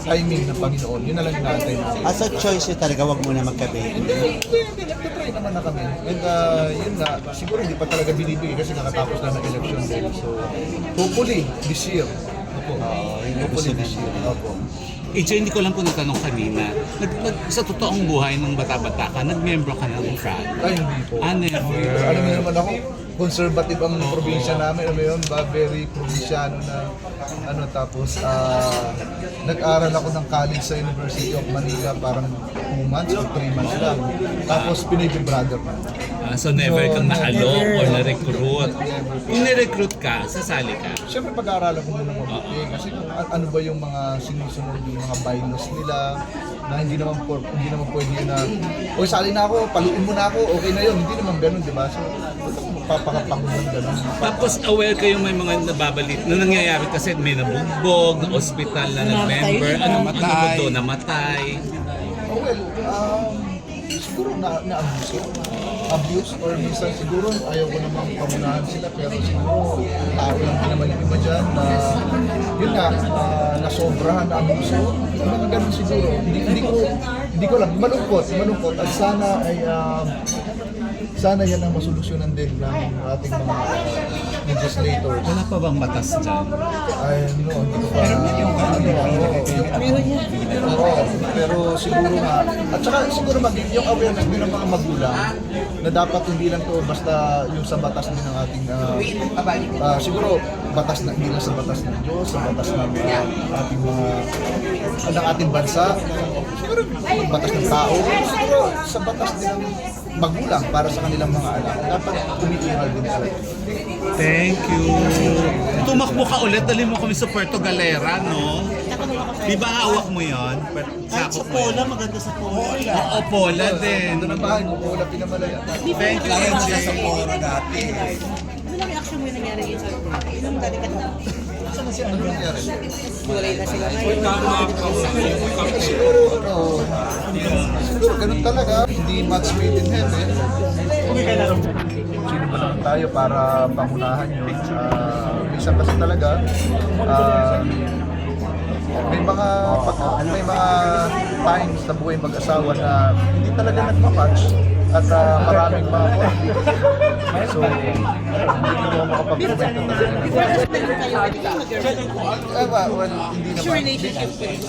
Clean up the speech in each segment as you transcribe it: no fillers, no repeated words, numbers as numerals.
timing ng Panginoon, yun na lang natin. As a choice yun talaga, wag muna magkabe. Hindi, nagtatry naman na kami. And yun nga, siguro hindi pa talaga binibigay kasi nakatapos na ng election din. So, hopefully, this year. Opo. Hopefully this year. Opo. AJ, hindi ko lang po natanong kanina. Sa totoong buhay ng bata-bata ka, nag-membro ka ng FRAG? Ay, hindi po. Never. Alam mo naman ako, conservative ang probinsya namin. Alam mo yun, very probinsyano na tapos nag-aral ako ng college sa University of Manila parang 2 months or 3 months lang. Tapos Pinoy Brother pa. So never kang na-alok or na-recruit? Kung ni-recruit ka, sasali ka? Siyempre pag-aaralan ko muna mabuti kasi kung ano ba yung mga sinusunod yung mga bylaws nila na hindi naman pwede yun na o sali na ako, paluin mo na ako, okay na yun. Hindi naman ganun, di ba? So, ba't ako magpapakapang ng ganun? Tapos aware kayo may mga nababalit na nangyayari kasi may nabugbog, na ospital na nag-member, ano ba doon, namatay? Oh, well, siguro abuse or minsan siguro ayaw ko namang pamunahan sila pero siguro tao lang din naman yung iba dyan na yun nga, nasobrahan na abuso. Mga ganun siguro. Hindi ko lang. Malungkot. At sana yan ang masolusyonan din ng ating mga legislators. Wala pa bang batas dyan? Ay, no, hindi ko pa. Pero siguro nga, at saka siguro yung awareness din ng mga magulang na dapat hindi lang to basta yung sa batas din ng ating siguro batas na hindi lang sa batas ng Diyos, sa batas ng ating mga ng ating bansa, siguro batas ng tao, siguro sa batas din ng magulang para sa kanilang mga anak. Dapat umiiral din sila. Thank you. Tumakbo ka ulit, dali mo kami sa Puerto Galera, no? Di ba hawak mo yun? Kahit sa Pola, maganda sa Pola. Oo, Pola din. Ito na bahay ko, wala pinamalaya. Thank you, AJ. Sa Pola dati. Ano lang reaction mo yung nangyari yun sa atin? Ilang dati ka na? Saan na siya? Ano nangyari? Wala na sila ngayon. Siguro, siguro ganun talaga. Hindi match made in heaven. Sino ba naman tayo para pangunahan yun? Minsan kasi talaga, may mga times sa buhay mag-asawa na hindi talaga nagma-match at maraming mga conflict. So, hindi ko makapag-comment na talaga. Well, hindi naman. Sure relationship with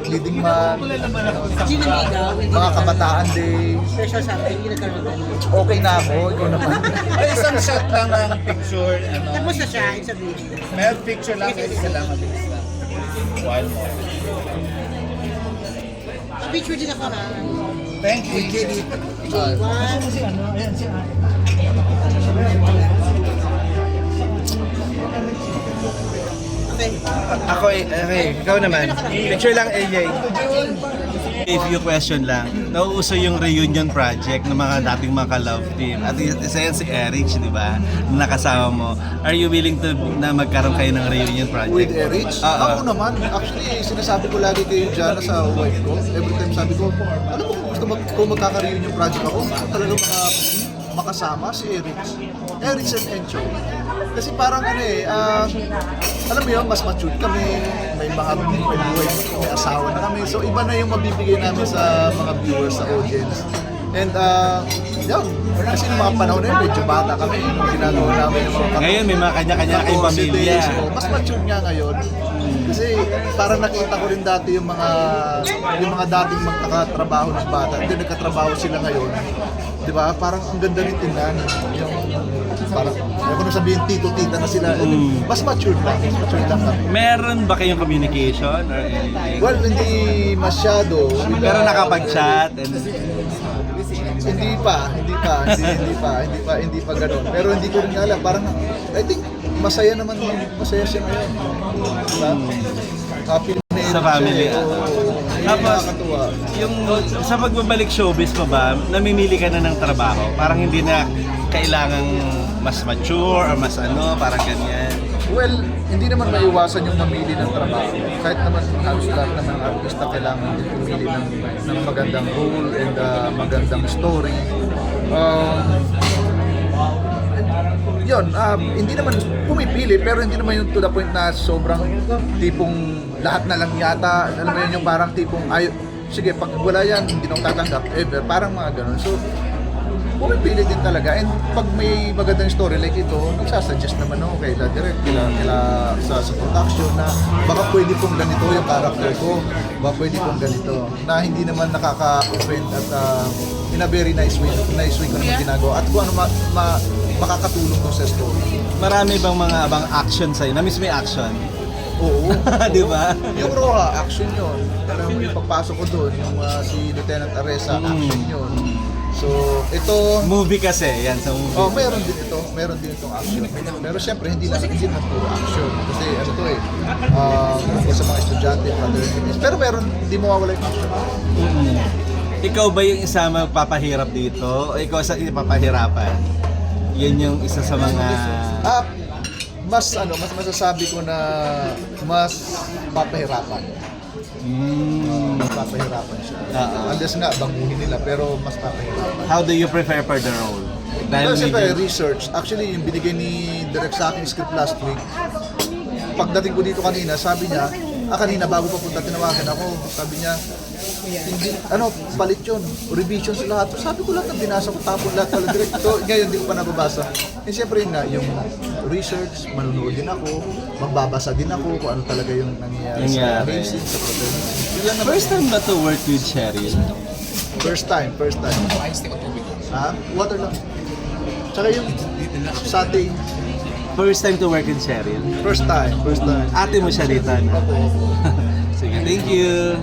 Leading man, Gina Liga, mga kabataan day, special something, hindi nagkaroon ng okay na ako, ikaw naman. Ay, isang shot lang ang picture. Tapos na siya, yung sabihin. May picture lang kayo isa lang. One more. Picture din ako na. Thank you. Okay. Ako, okay, ikaw naman. Picture lang, AJ. A few question lang. Nauuso yung reunion project ng mga dating mga ka-love team. At isa yan si Erich, di ba? Na nakasama mo. Are you willing to na magkaroon kayo ng reunion project? With Erich? Ako naman, actually, sinasabi ko lagi kay Jana sa wife ko. Every time sabi ko, alam mo kung magkaka-reunion project ako, talaga makasama si Erich. Erich and Encho. Kasi parang alam mo yun, mas matured kami, may buhay, may asawa na kami. So iba na yung mabibigay namin sa mga viewers, sa audience. And yun, kasi nung mga panahon na yun, medyo bata kami, nung ginagawa namin yung mga Ngayon may mga kanya-kanya na kayong pamilya. So, mas matured nga ngayon. Kasi parang nakita ko rin dati yung mga dating magkakatrabaho ng bata. Hindi nagkatrabaho sila ngayon. Di ba? Parang ang ganda rin tingnan. Parang, ayaw ko na sabihin tito-tita na sila. Mas matured lang. Mas matured lang kami. Meron ba kayong communication or anything? Well, hindi masyado. Pero nakapag-chat and Hindi pa gano'n. Pero hindi ko rin alam. Parang, I think, masaya siya ngayon. Diba? Happy na sa family. Tapos, nakakatuwa. yung sa pagbabalik showbiz pa ba, namimili ka na ng trabaho? Parang hindi na kailangang mas mature or mas parang ganyan. Well, hindi naman maiwasan yung mamili ng trabaho. Kahit naman halos lahat naman artista kailangan din pumili ng magandang role and magandang story. yun, hindi naman pumipili, pero hindi naman yung to the point na sobrang tipong lahat na lang yata. Alam mo yun, yung parang tipong, sige, pag wala yan, hindi nang tatanggap, ever. Parang mga ganun. So, pumipili din talaga. And pag may magandang story like ito, nagsasuggest naman ako kay direct, sa production na baka pwede pong ganito yung character ko, baka pwede pong ganito, na hindi naman nakaka-offend at in a very nice way ko naman ginagawa. At kung ano makakatulong ko sa story. Marami bang mga abang action sa'yo? Na-miss mo yung action? Oo. Di ba? Yung Roja, action yun. Pero yung pagpasok ko doon, yung si Lieutenant Aresa, action yun. So, ito... Movie kasi, yan sa movie. Oh, meron din ito. Meron din itong action. Pero syempre, hindi naman puro action. Kasi ano to eh, sa mga estudyante, fraternities. Pero meron, hindi mawawala yung action. Ikaw ba yung isa magpapahirap dito? O ikaw sa ipapahirapan? Yan yung isa sa mga... Mas masasabi ko na mas papahirapan. Mas papahirapan siya. Unless nga, bangunin nila, pero mas papahirapan. How do you prepare for the role? Well, siyempre, medyo- research. Actually, yung binigay ni Direk sa aking script last week, pagdating ko dito kanina, sabi niya, kanina bago papunta tinawagan ako, sabi niya, hindi, palit yun, revision sa lahat. Sabi ko lahat ng binasa ko, tapon lahat pala direct. So, ngayon, hindi ko pa nababasa. Eh, siyempre nga, yung research, manunood din ako, magbabasa din ako kung ano talaga yung nangyayari sa Nangyari. game scene, sa protagonist. Yun lang naman. First time ba to work with Cheryl? First time. Water lang. Tsaka yung satay. First time to work with Cheryl? First time. Ate mo siya dito, no? Opo. Sige, thank you.